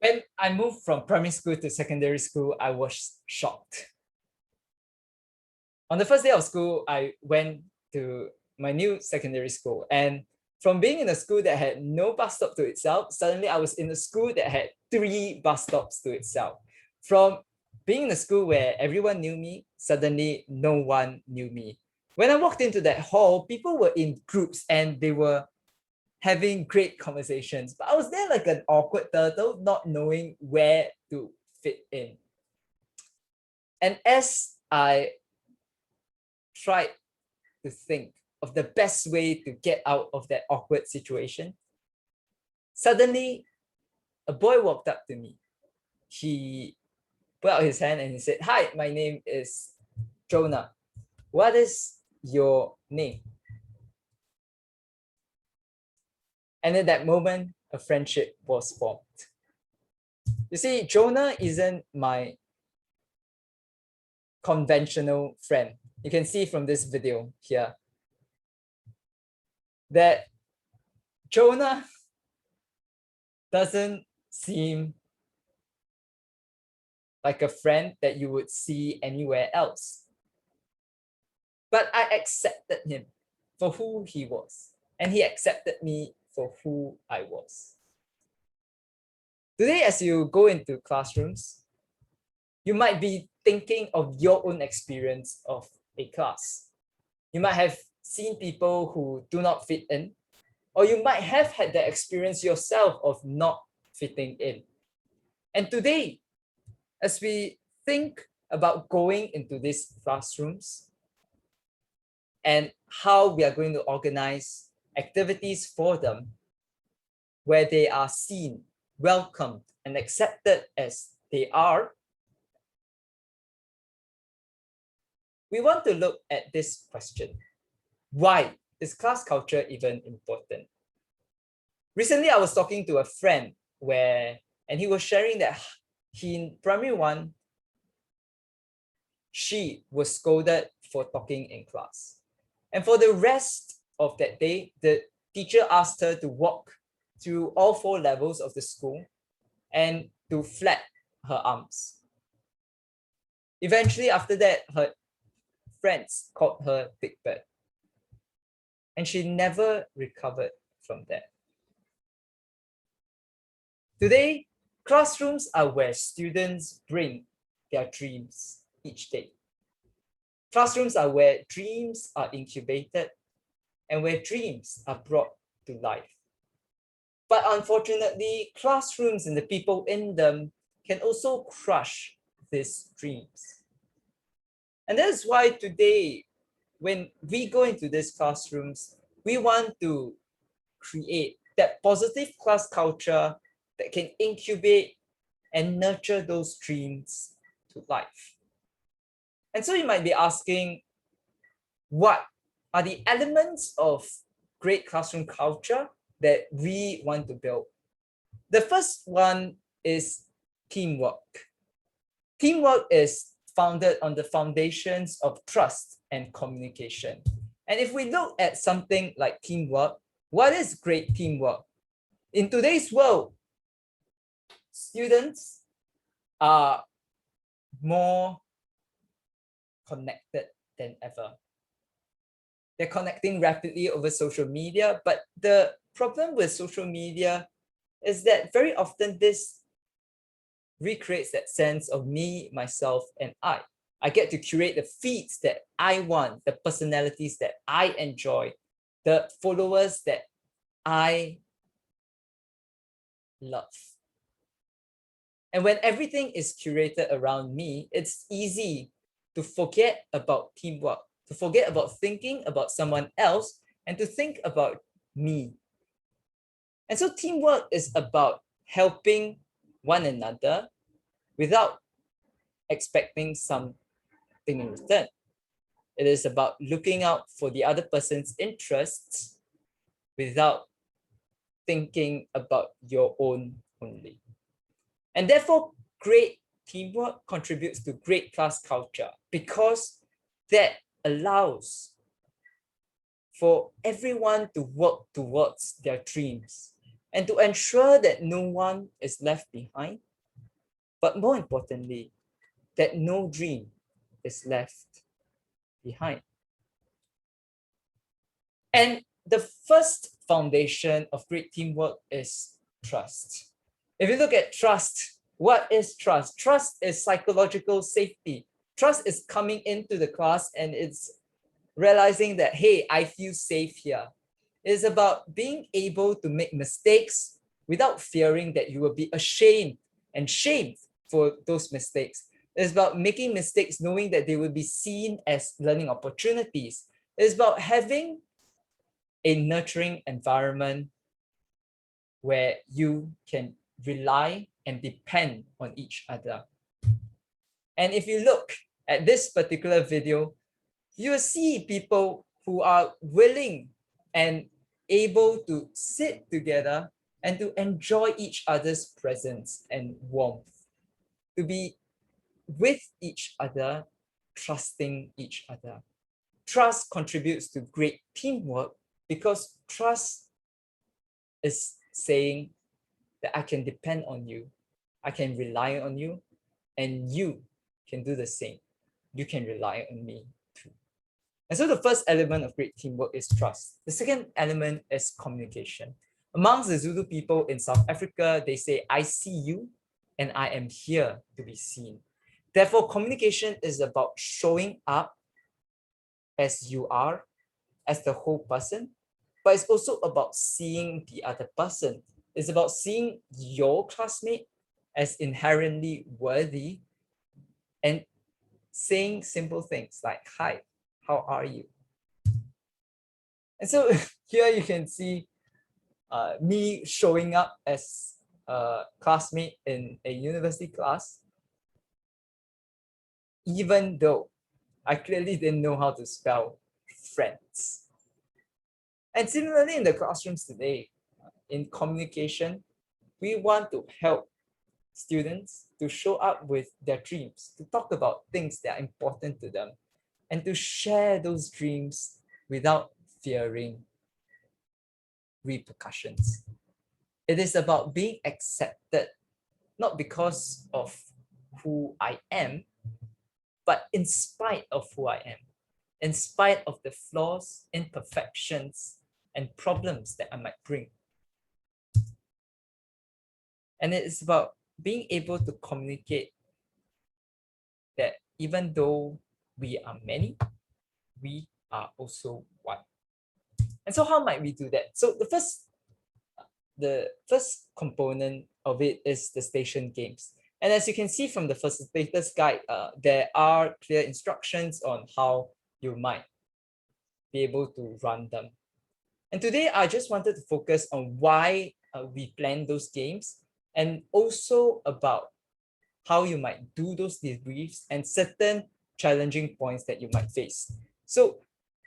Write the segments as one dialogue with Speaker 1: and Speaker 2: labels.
Speaker 1: When I moved from primary school to secondary school, I was shocked. On the first day of school, I went to my new secondary school, and from being in a school that had no bus stop to itself, suddenly I was in a school that had 3 bus stops to itself. From being in a school where everyone knew me, suddenly no one knew me. When I walked into that hall, people were in groups and they were having great conversations, but I was there like an awkward turtle, not knowing where to fit in. And as I tried to think of the best way to get out of that awkward situation, suddenly a boy walked up to me. He put out his hand and he said, "Hi, my name is Jonah. What is your name?" And at that moment, a friendship was formed. You see, Jonah isn't my conventional friend. You can see from this video here that Jonah doesn't seem like a friend that you would see anywhere else. But I accepted him for who he was, and he accepted me for who I was. Today, as you go into classrooms, you might be thinking of your own experience of a class. You might have seen people who do not fit in, or you might have had the experience yourself of not fitting in. And today, as we think about going into these classrooms and how we are going to organize activities for them where they are seen, welcomed, and accepted as they are, we want to look at this question. Why is class culture even important? Recently, I was talking to a friend and he was sharing that in primary 1, she was scolded for talking in class. And for the rest of that day, the teacher asked her to walk through all 4 levels of the school and to flap her arms. Eventually, after that, her friends called her Big Bird. And she never recovered from that. Today, classrooms are where students bring their dreams each day. Classrooms are where dreams are incubated and where dreams are brought to life. But unfortunately, classrooms and the people in them can also crush these dreams. And that's why today, when we go into these classrooms, we want to create that positive class culture that can incubate and nurture those dreams to life. And so you might be asking, what are the elements of great classroom culture that we want to build? The first one is teamwork. Teamwork is founded on the foundations of trust and communication. And if we look at something like teamwork, what is great teamwork? In today's world, students are more connected than ever. They're connecting rapidly over social media, but the problem with social media is that very often this recreates that sense of me, myself, and I. I get to curate the feeds that I want, the personalities that I enjoy, the followers that I love. And when everything is curated around me, it's easy to forget about teamwork, to forget about thinking about someone else, and to think about me. And so teamwork is about helping one another without expecting something in return. It is about looking out for the other person's interests without thinking about your own only. And therefore, great teamwork contributes to great class culture because that allows for everyone to work towards their dreams and to ensure that no one is left behind, but more importantly, that no dream is left behind. And the first foundation of great teamwork is trust. If you look at trust, what is trust? Trust is psychological safety. Trust is coming into the class and it's realizing that, hey, I feel safe here. It's about being able to make mistakes without fearing that you will be ashamed and shamed for those mistakes. It's about making mistakes knowing that they will be seen as learning opportunities. It's about having a nurturing environment where you can rely and depend on each other. And if you look at this particular video, you see people who are willing and able to sit together and to enjoy each other's presence and warmth, to be with each other, trusting each other. Trust contributes to great teamwork because trust is saying that I can depend on you, I can rely on you, and you can do the same. You can rely on me too. And so the first element of great teamwork is trust. The second element is communication. Amongst the Zulu people in South Africa, they say, I see you and I am here to be seen. Therefore, communication is about showing up as you are, as the whole person, but it's also about seeing the other person. It's about seeing your classmate as inherently worthy and saying simple things like, hi, how are you? And so here you can see me showing up as a classmate in a university class, even though I clearly didn't know how to spell friends. And similarly in the classrooms today, in communication, we want to help students to show up with their dreams, to talk about things that are important to them, and to share those dreams without fearing repercussions. It is about being accepted, not because of who I am, but in spite of who I am, in spite of the flaws, imperfections, and problems that I might bring. And it is about being able to communicate that even though we are many, we are also one. And so how might we do that? So the first component of it is the station games. And as you can see from the facilitator's guide, there are clear instructions on how you might be able to run them. And today I just wanted to focus on why we plan those games and also about how you might do those debriefs and certain challenging points that you might face. So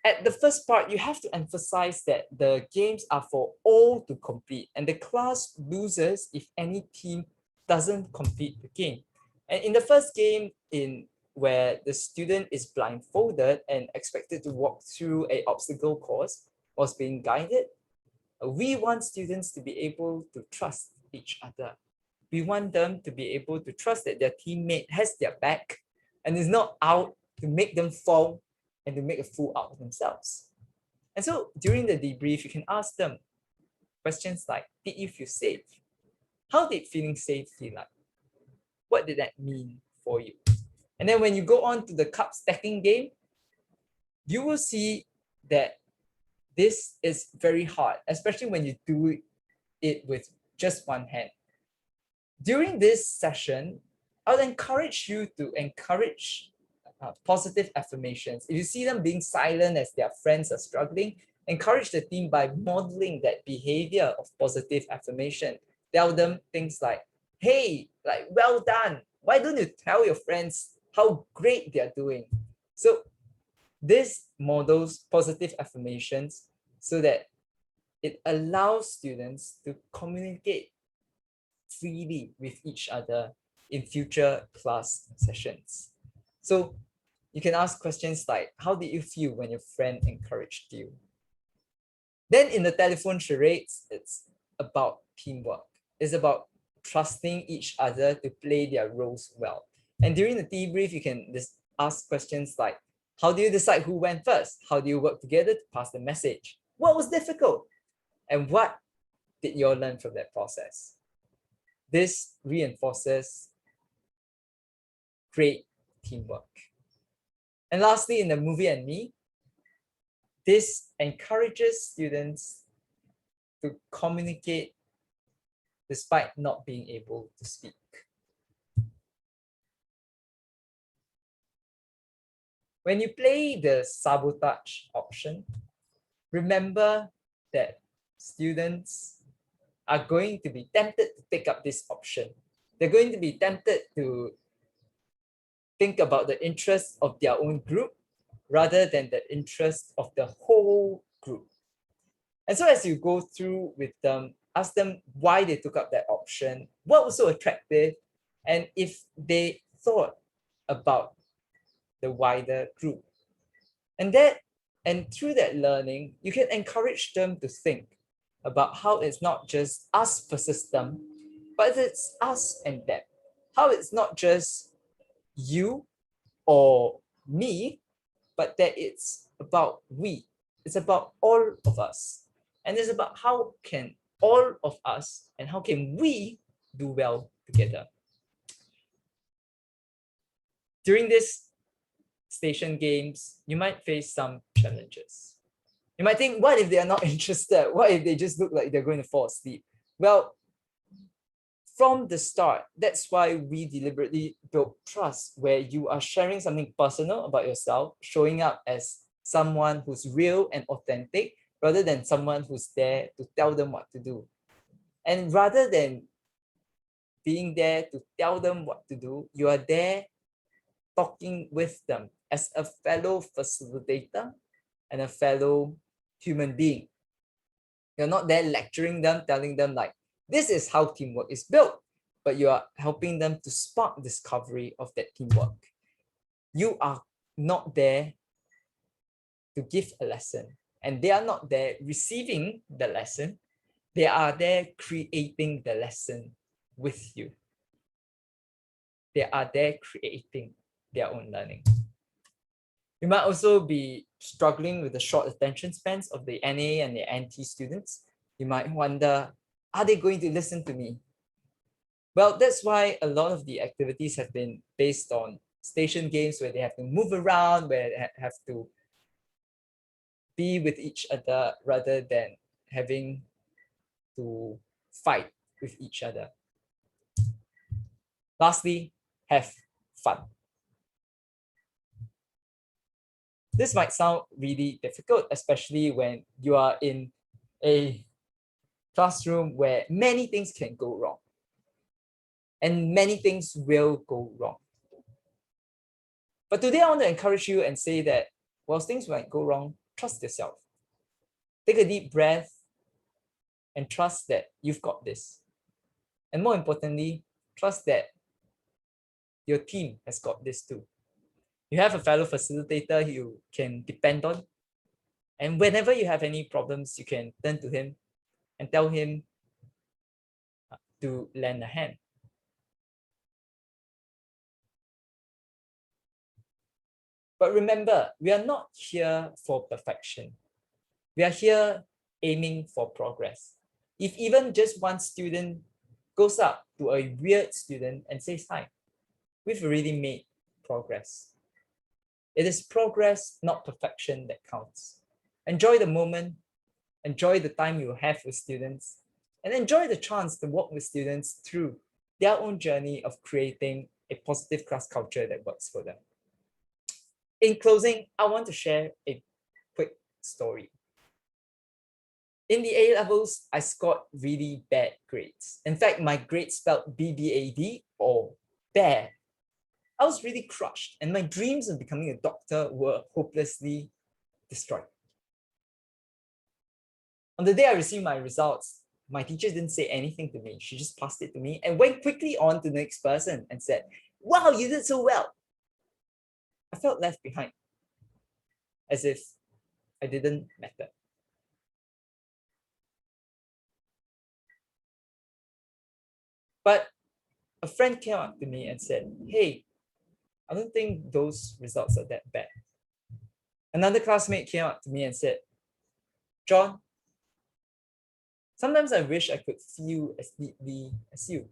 Speaker 1: at the first part, you have to emphasize that the games are for all to complete and the class loses if any team doesn't complete the game. And in the first game, in where the student is blindfolded and expected to walk through an obstacle course was being guided, we want students to be able to trust each other. We want them to be able to trust that their teammate has their back and is not out to make them fall and to make a fool out of themselves. And so during the debrief, you can ask them questions like, did you feel safe? How did feeling safe feel like? What did that mean for you? And then when you go on to the cup stacking game, you will see that this is very hard, especially when you do it with just one hand. During this session, I would encourage you to encourage positive affirmations. If you see them being silent as their friends are struggling, encourage the team by modeling that behavior of positive affirmation. Tell them things like, hey, like, well done. Why don't you tell your friends how great they're doing? So this models positive affirmations so that it allows students to communicate freely with each other in future class sessions. So you can ask questions like, how did you feel when your friend encouraged you? Then in the telephone charades, it's about teamwork. It's about trusting each other to play their roles well. And during the debrief, you can just ask questions like, how do you decide who went first? How do you work together to pass the message? What was difficult? And what did you all learn from that process? This reinforces great teamwork. And lastly, in the movie and me, this encourages students to communicate despite not being able to speak. When you play the sabotage option, remember that students are going to be tempted to take up this option. They're going to be tempted to think about the interests of their own group rather than the interests of the whole group. And so as you go through with them, ask them why they took up that option, what was so attractive, and if they thought about the wider group. And through that learning, you can encourage them to think about how it's not just us versus them, but it's us and them. How it's not just you or me, but that it's about we. It's about all of us. And it's about how can all of us and how can we do well together. During this station games, you might face some challenges. You might think, what if they are not interested? What if they just look like they're going to fall asleep? Well, from the start, that's why we deliberately build trust, where you are sharing something personal about yourself, showing up as someone who's real and authentic, rather than someone who's there to tell them what to do. And rather than being there to tell them what to do, you are there talking with them as a fellow facilitator and a fellow human being. You're not there lecturing them, telling them like, this is how teamwork is built, but you are helping them to spark discovery of that teamwork. You are not there to give a lesson, and they are not there receiving the lesson. They are there creating the lesson with you. They are there creating their own learning. You might also be struggling with the short attention spans of the NA and the NT students. You might wonder, are they going to listen to me? Well, that's why a lot of the activities have been based on station games where they have to move around, where they have to be with each other rather than having to fight with each other. Lastly, have fun. This might sound really difficult, especially when you are in a classroom where many things can go wrong. And many things will go wrong. But today I want to encourage you and say that whilst things might go wrong, trust yourself. Take a deep breath and trust that you've got this. And more importantly, trust that your team has got this too. You have a fellow facilitator you can depend on. And whenever you have any problems, you can turn to him and tell him to lend a hand. But remember, we are not here for perfection. We are here aiming for progress. If even just one student goes up to a weird student and says hi, we've already made progress. It is progress, not perfection, that counts. Enjoy the moment, enjoy the time you have with students, and enjoy the chance to walk with students through their own journey of creating a positive class culture that works for them. In closing, I want to share a quick story. In the A levels, I scored really bad grades. In fact, my grades spelled BBAD or bad. I was really crushed, and my dreams of becoming a doctor were hopelessly destroyed. On the day I received my results, my teacher didn't say anything to me. She just passed it to me and went quickly on to the next person and said, "Wow, you did so well." I felt left behind, as if I didn't matter. But a friend came up to me and said, hey, I don't think those results are that bad. Another classmate came up to me and said, John, sometimes I wish I could feel as deeply as you.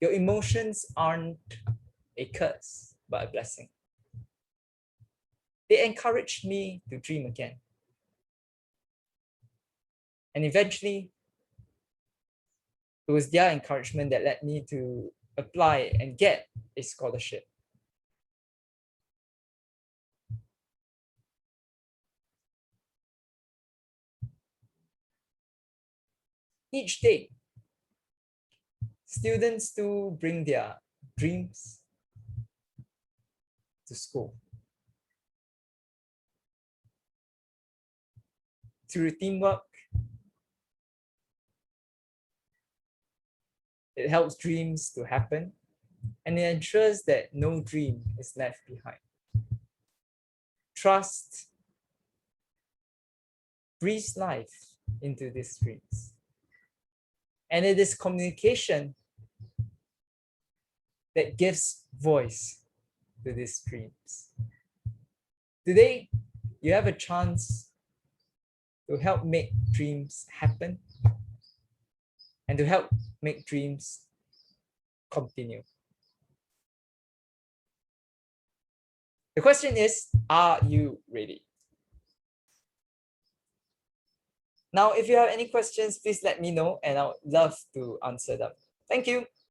Speaker 1: Your emotions aren't a curse, but a blessing. They encouraged me to dream again. And eventually, it was their encouragement that led me to apply and get a scholarship. Each day, students do bring their dreams to school. Through teamwork, it helps dreams to happen, and it ensures that no dream is left behind. Trust breathes life into these dreams. And it is communication that gives voice to these dreams. Today, you have a chance to help make dreams happen and to help make dreams continue. The question is, are you ready? Now, if you have any questions, please let me know and I would love to answer them. Thank you.